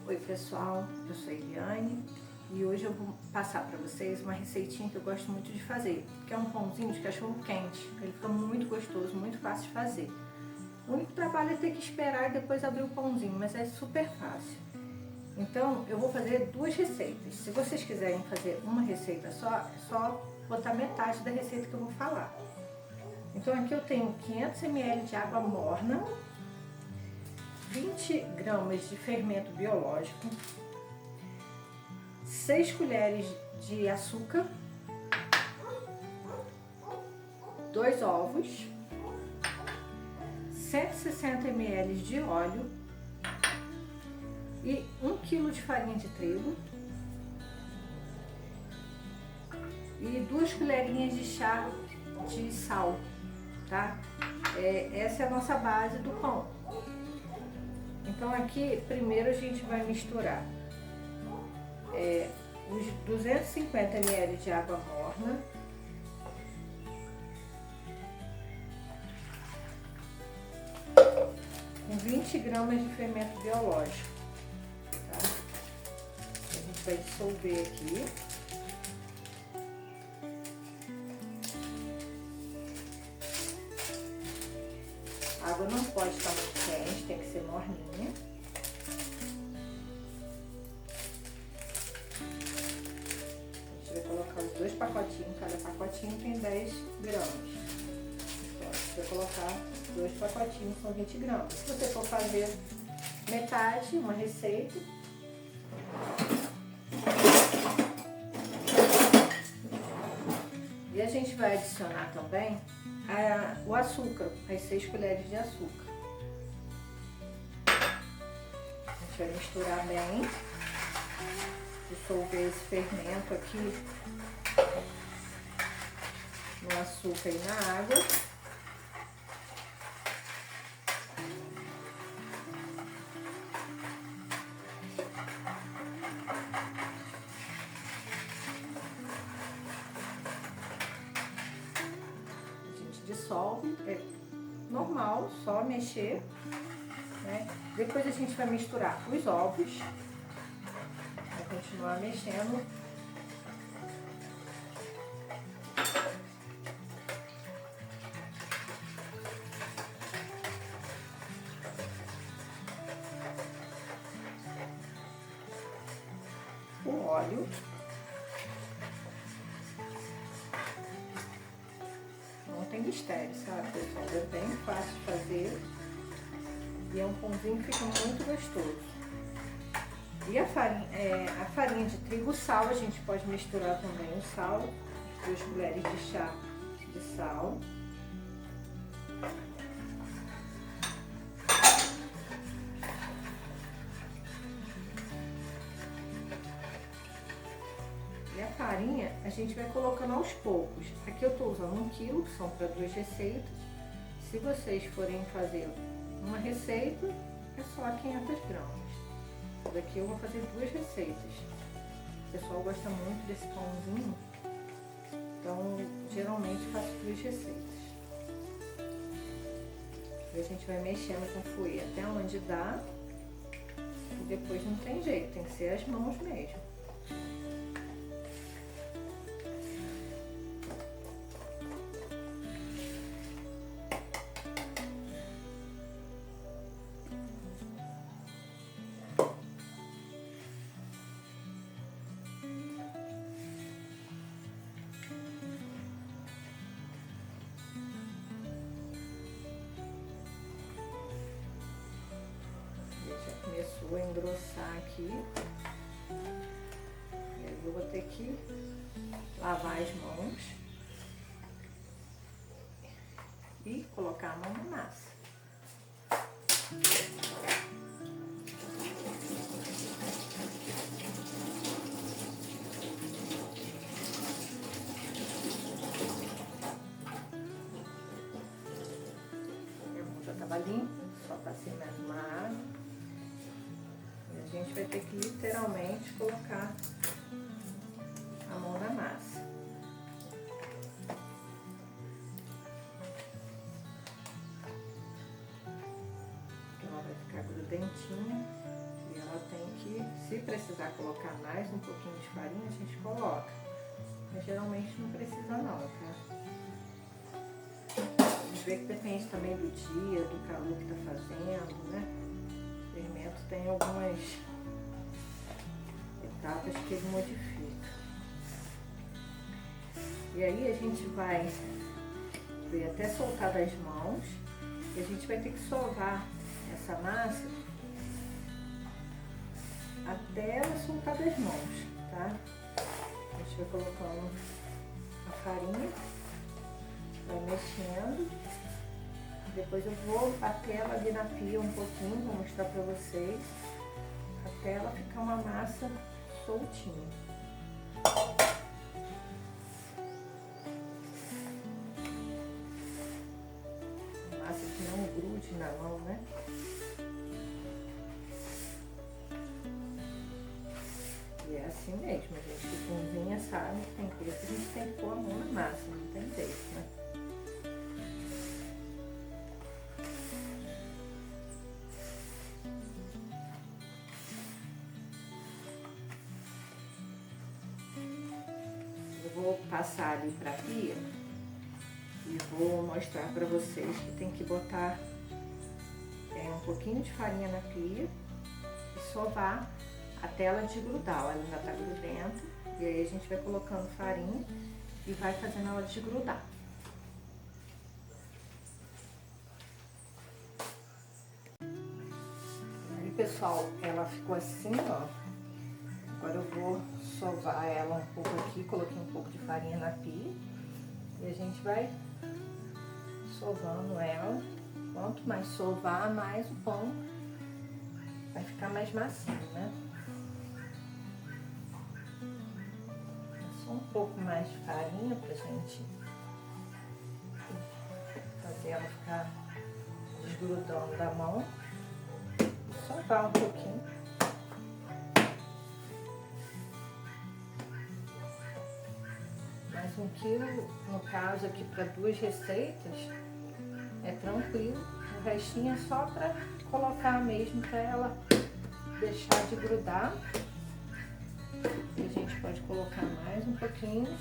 Oi pessoal, eu sou a Eliane e hoje eu vou passar para vocês uma receitinha que eu gosto muito de fazer, que é um pãozinho de cachorro quente. Ele fica muito gostoso, muito fácil de fazer. O único trabalho é ter que esperar e depois abrir o pãozinho, mas é super fácil. Então eu vou fazer duas receitas. Se vocês quiserem fazer uma receita só, é só botar metade da receita que eu vou falar. Então aqui eu tenho 500 ml de água morna, 20 gramas de fermento biológico, 6 colheres de açúcar, 2 ovos, 160 ml de óleo e 1 kg de farinha de trigo e 2 colherinhas de chá de sal, tá? Essa é a nossa base do pão. Então aqui, primeiro a gente vai misturar os 250 ml de água morna, com 20 gramas de fermento biológico, tá? A gente vai dissolver aqui. A água não pode estar muito quente, tem que ser morninha. A gente vai colocar os 2 pacotinhos, cada pacotinho tem 10 gramas. Então a gente vai colocar 2 pacotinhos, são 20 gramas. Se você for fazer metade, uma receita, e a gente vai adicionar também o açúcar, as 6 colheres de açúcar. A gente vai misturar bem, dissolver esse fermento aqui no açúcar e na água. Dissolve, é normal, só mexer, né? Depois a gente vai misturar os ovos, vai continuar mexendo. O óleo. Tem mistério, sabe, pessoal? É bem fácil de fazer e é um pãozinho que fica muito gostoso. E a farinha de trigo, o sal, a gente pode misturar também o sal, 2 colheres de chá de sal. E a farinha a gente vai colocando aos poucos. Aqui eu estou usando 1 kg, são para 2 receitas. Se vocês forem fazer uma receita, é só 500 gramas. Daqui eu vou fazer 2 receitas. O pessoal gosta muito desse pãozinho, então geralmente faço 2 receitas. E a gente vai mexendo com o fouet até onde dá. E depois não tem jeito, tem que ser as mãos mesmo. Começou a engrossar aqui, e aí eu vou ter que lavar as mãos e colocar a mão na massa. Minha mão já estava limpa, só passei mais uma água. A gente vai ter que literalmente colocar a mão na massa. Porque ela vai ficar grudentinha e Ela tem que, se precisar colocar mais um pouquinho de farinha, a gente coloca. Mas geralmente não precisa não, tá? A gente vê que depende também do dia, do calor que tá fazendo, né? O fermento tem algumas etapas que ele modifica. E aí a gente vai ver até soltar das mãos. E a gente vai ter que sovar essa massa até ela soltar das mãos, tá? A gente vai colocando a farinha, vai mexendo. Depois eu vou bater ela ali na pia um pouquinho, vou mostrar pra vocês, até ela ficar uma massa soltinha. Massa que não grude na mão, né? E é assim mesmo, a gente que cozinha sabe que tem coisa que a gente tem que pôr a mão na massa, não tem jeito, né? Eu vou passar ali pra pia e vou mostrar pra vocês que tem que botar um pouquinho de farinha na pia e sovar até ela desgrudar. Ela ainda tá grudenta, e aí a gente vai colocando farinha e vai fazendo ela desgrudar. Aí, pessoal, ela ficou assim, ó. Agora eu vou sovar ela um pouco aqui, coloquei um pouco de farinha na pia e a gente vai sovando ela. Quanto mais sovar, mais o pão vai ficar mais macio, né? Só um pouco mais de farinha pra gente fazer ela ficar desgrudando da mão. Sovar um pouquinho. Mais 1 quilo, no caso aqui para 2 receitas, é tranquilo. O restinho é só para colocar mesmo, para ela deixar de grudar. E a gente pode colocar mais um pouquinho,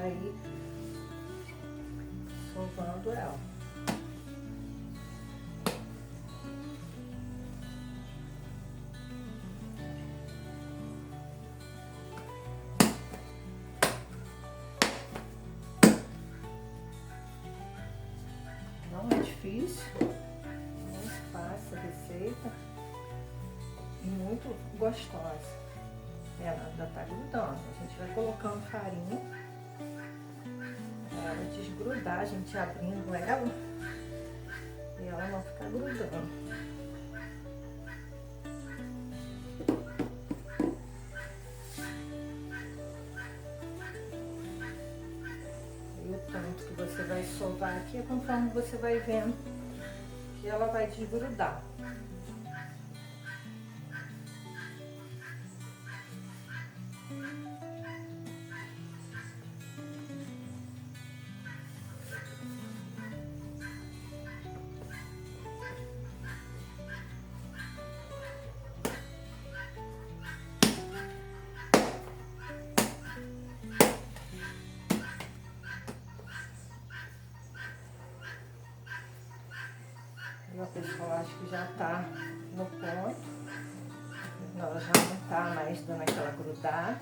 aí sovando ela. Não é difícil, muito fácil a receita e muito gostosa. Ela ainda tá grudando, a gente vai colocando farinha para ela desgrudar, a gente abrindo ela e ela não ficar grudando. E o tanto que você vai soltar aqui é conforme você vai vendo que ela vai desgrudar. O pessoal acho que já tá no ponto. Ela já não tá mais dando aquela grudada.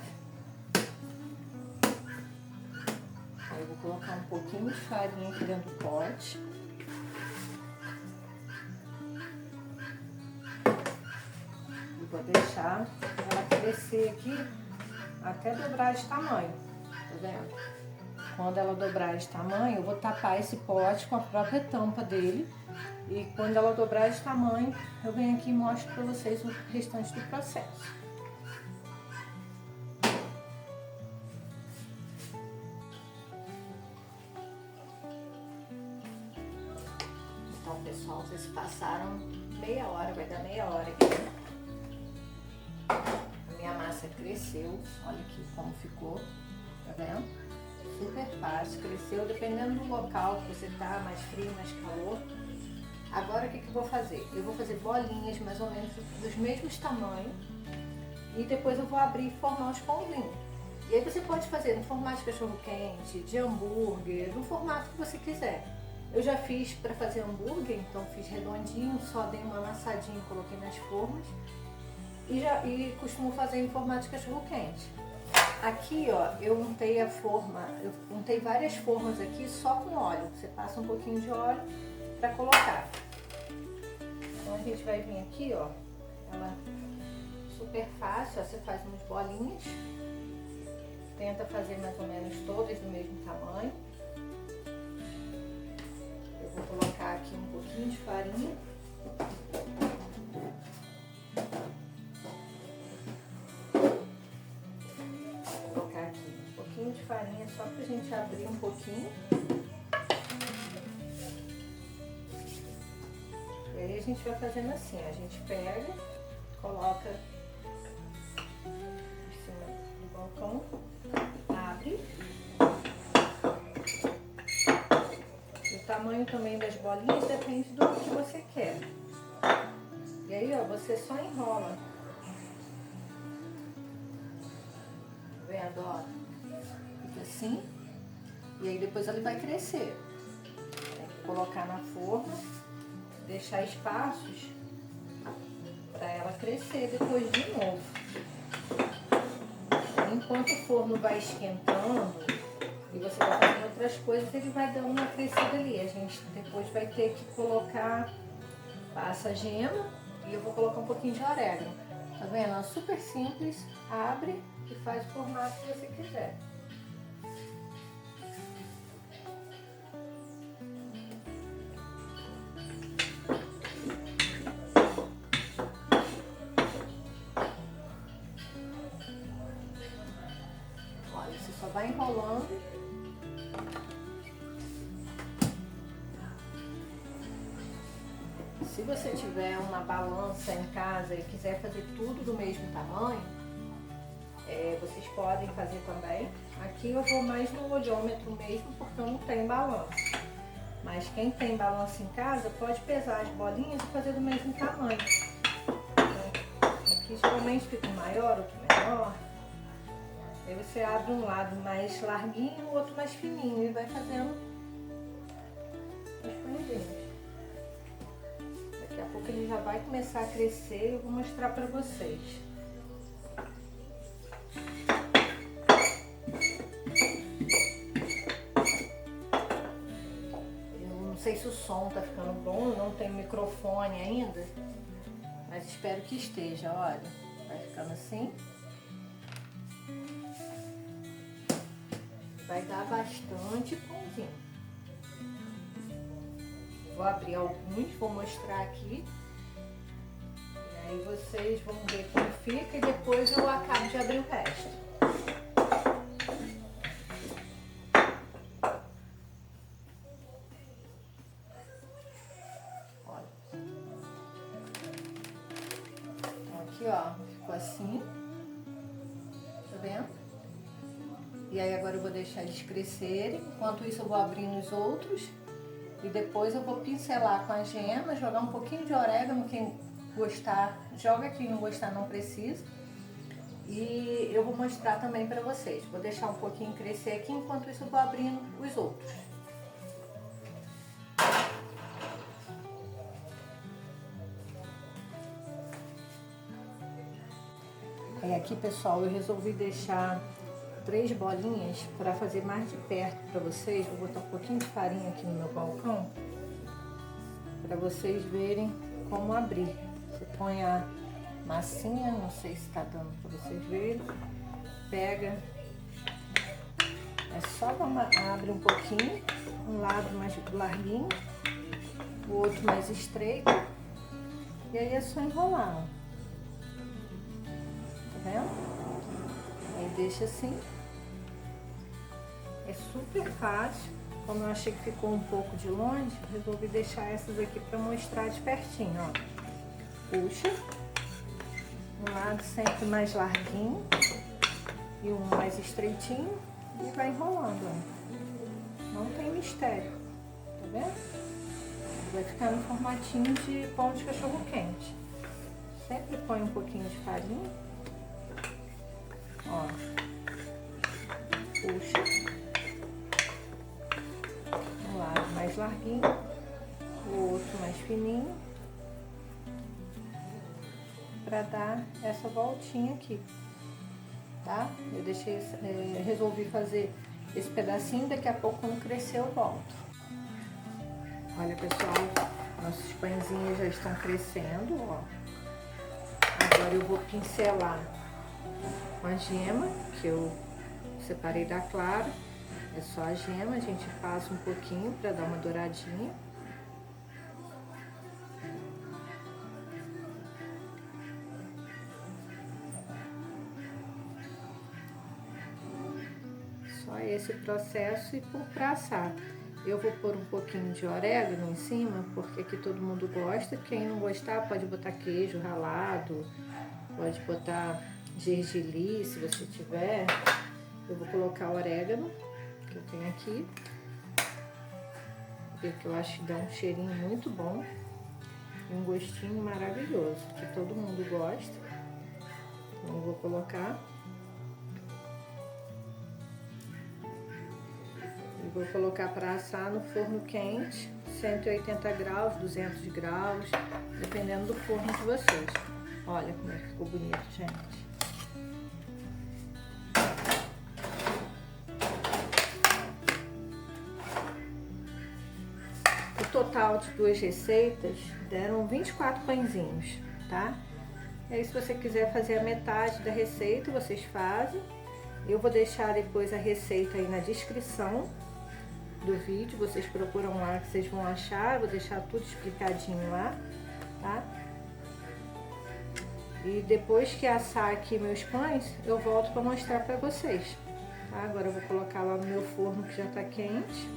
Aí eu vou colocar um pouquinho de farinha aqui dentro do pote. E vou deixar ela crescer aqui até dobrar de tamanho, tá vendo? Quando ela dobrar de tamanho, eu vou tapar esse pote com a própria tampa dele. E quando ela dobrar de tamanho, eu venho aqui e mostro pra vocês o restante do processo. Então, pessoal, vocês passaram meia hora, vai dar meia hora aqui. A minha massa cresceu, olha aqui como ficou, tá vendo? Super fácil, cresceu, dependendo do local que você tá, mais frio, mais calor. Agora o que eu vou fazer? Eu vou fazer bolinhas mais ou menos dos mesmos tamanhos e depois eu vou abrir e formar os pãozinhos. E aí você pode fazer no formato de cachorro-quente, de hambúrguer, no formato que você quiser. Eu já fiz para fazer hambúrguer, então fiz redondinho, só dei uma amassadinha e coloquei nas formas. E costumo fazer em formato de cachorro-quente. Aqui, ó, eu untei a forma, eu untei várias formas aqui só com óleo. Você passa um pouquinho de óleo para colocar. Então a gente vai vir aqui, ó, ela super fácil, ó, você faz umas bolinhas. Tenta fazer mais ou menos todas do mesmo tamanho. Eu vou colocar aqui um pouquinho de farinha. Vou colocar aqui um pouquinho de farinha só pra gente abrir um pouquinho. E aí a gente vai fazendo assim, a gente pega, coloca em cima do balcão. Abre. O tamanho também das bolinhas depende do que você quer. E aí, ó, você só enrola. Tá vendo, ó? Fica assim. E aí depois ele vai crescer. Tem que colocar na forma, deixar espaços para ela crescer depois de novo. Enquanto o forno vai esquentando e você vai fazendo outras coisas, ele vai dando uma crescida ali. A gente depois vai ter que colocar, passa gema e eu vou colocar um pouquinho de orégano. Tá vendo? É super simples, abre e faz o formato que você quiser. Só vai enrolando. Se você tiver uma balança em casa e quiser fazer tudo do mesmo tamanho, vocês podem fazer também. Aqui eu vou mais no olhômetro mesmo, porque eu não tenho balança. Mas quem tem balança em casa pode pesar as bolinhas e fazer do mesmo tamanho. Aqui geralmente fica um maior, outro menor. Aí você abre um lado mais larguinho e o outro mais fininho e vai fazendo os pãezinhos. Daqui a pouco ele já vai começar a crescer e eu vou mostrar pra vocês. Eu não sei se o som tá ficando bom, eu não tenho microfone ainda, mas espero que esteja, olha. Vai ficando assim. Vai dar bastante pãozinho. Vou abrir alguns, vou mostrar aqui. E aí vocês vão ver como fica e depois eu acabo de abrir o resto. Olha. Então aqui, ó, ficou assim. Tá vendo? E aí agora eu vou deixar eles crescerem, enquanto isso eu vou abrindo os outros e depois eu vou pincelar com a gema, jogar um pouquinho de orégano, quem gostar joga, quem não gostar não precisa. E eu vou mostrar também para vocês, vou deixar um pouquinho crescer aqui, enquanto isso eu vou abrindo os outros. Aqui, pessoal, eu resolvi deixar 3 bolinhas para fazer mais de perto para vocês. Vou botar um pouquinho de farinha aqui no meu balcão para vocês verem como abrir. Você põe a massinha, não sei se está dando para vocês verem. Pega, é só abre um pouquinho, um lado mais larguinho, o outro mais estreito, e aí é só enrolar, ó. Tá vendo? Aí deixa assim. É super fácil. Como eu achei que ficou um pouco de longe, resolvi deixar essas aqui para mostrar de pertinho, ó. Puxa. Um lado sempre mais larguinho e um mais estreitinho e vai enrolando, ó. Não tem mistério. Tá vendo? vai ficar no formatinho de pão de cachorro quente. Sempre põe um pouquinho de farinha. Ó. Puxa. Um lado mais larguinho, o outro mais fininho. Pra dar essa voltinha aqui, tá? Eu deixei, resolvi fazer esse pedacinho, daqui a pouco quando crescer eu volto. Olha, pessoal, nossos pãezinhos já estão crescendo, ó. Agora eu vou pincelar com a gema, que eu separei da clara. É só a gema, a gente passa um pouquinho para dar uma douradinha. Só esse processo e para assar. Eu vou pôr um pouquinho de orégano em cima, porque aqui todo mundo gosta. Quem não gostar pode botar queijo ralado, pode botar gergelim se você tiver. Eu vou colocar orégano, que eu tenho aqui, porque eu acho que dá um cheirinho muito bom e um gostinho maravilhoso, que todo mundo gosta. Então eu vou colocar. E vou colocar para assar no forno quente, 180 graus, 200 graus, dependendo do forno de vocês. Olha como é que ficou bonito, gente. O total de 2 receitas deram 24 pãezinhos, tá? E aí, se você quiser fazer a metade da receita, vocês fazem. Eu vou deixar depois a receita aí na descrição do vídeo, vocês procuram lá que vocês vão achar, eu vou deixar tudo explicadinho lá, tá? E depois que assar aqui meus pães, eu volto para mostrar para vocês, tá? Agora eu vou colocar lá no meu forno que já tá quente.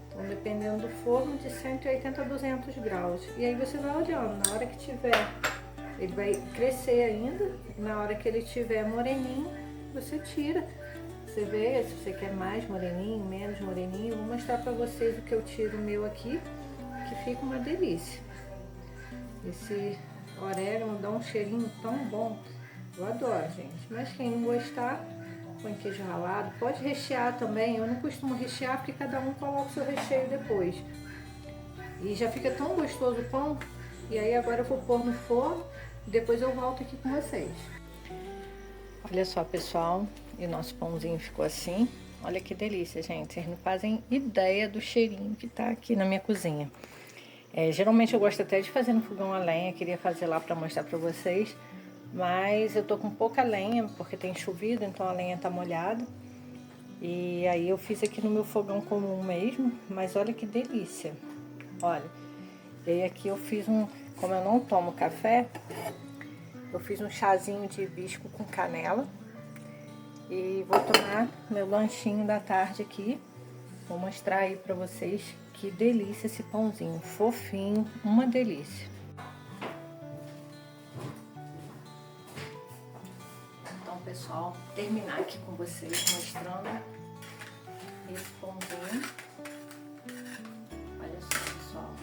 Então, dependendo do forno, de 180 a 200 graus. E aí você vai olhando, na hora que tiver, ele vai crescer ainda, na hora que ele tiver moreninho, você tira. Você vê se você quer mais moreninho, menos moreninho. Eu vou mostrar pra vocês o que eu tiro o meu aqui, que fica uma delícia. Esse orégano dá um cheirinho tão bom. Eu adoro, gente. Mas quem não gostar, põe queijo ralado. Pode rechear também. Eu não costumo rechear porque cada um coloca o seu recheio depois. E já fica tão gostoso o pão. E aí agora eu vou pôr no forno e depois eu volto aqui com vocês. Olha só, pessoal. E nosso pãozinho ficou assim. Olha que delícia, gente. Vocês não fazem ideia do cheirinho que tá aqui na minha cozinha. Geralmente eu gosto até de fazer no fogão a lenha. Queria fazer lá pra mostrar pra vocês. Mas eu tô com pouca lenha, porque tem chovido, então a lenha tá molhada. E aí eu fiz aqui no meu fogão comum mesmo. Mas olha que delícia. Olha. E aí aqui eu fiz como eu não tomo café, eu fiz um chazinho de hibisco com canela. E vou tomar meu lanchinho da tarde aqui. Vou mostrar aí pra vocês que delícia esse pãozinho. Fofinho, uma delícia. Então, pessoal, terminar aqui com vocês mostrando esse pãozinho. Olha só, pessoal.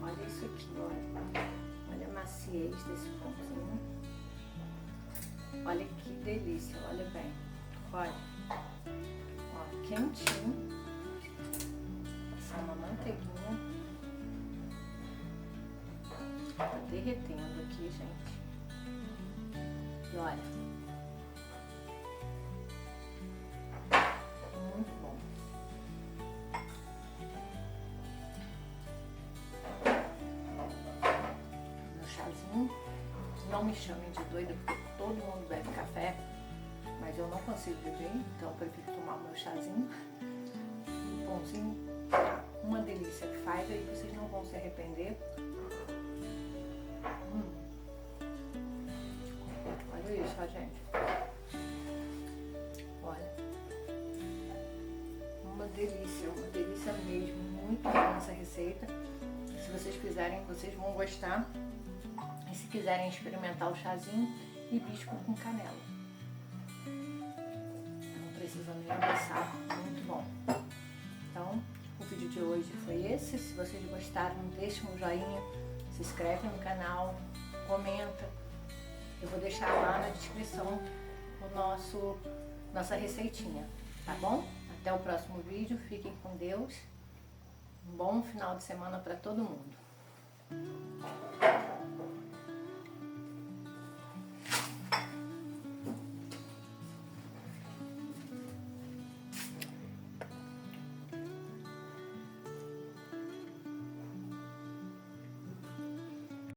Olha isso aqui, olha. Olha a maciez desse pãozinho. Olha que delícia, olha bem. Olha, ó, quentinho. Passar uma manteiguinha. Tá derretendo aqui, gente. E olha. Muito bom. Meu chazinho. Não me chamem de doida, porque todo mundo bebe café. Mas eu não consigo beber, então eu prefiro tomar o meu chazinho. Um pãozinho, uma delícia que faz, aí vocês não vão se arrepender. Olha isso, ó, gente. Olha. Uma delícia mesmo. Muito boa essa receita. Se vocês fizerem, vocês vão gostar. E se quiserem experimentar o chazinho, hibisco com canela. Não precisa nem adoçar, muito bom. Então, O vídeo de hoje foi esse. Se vocês gostaram, deixa um joinha, se inscreve no canal, comenta. Eu vou deixar lá na descrição nossa receitinha, tá bom? Até o próximo vídeo, fiquem com Deus. Um bom final de semana para todo mundo.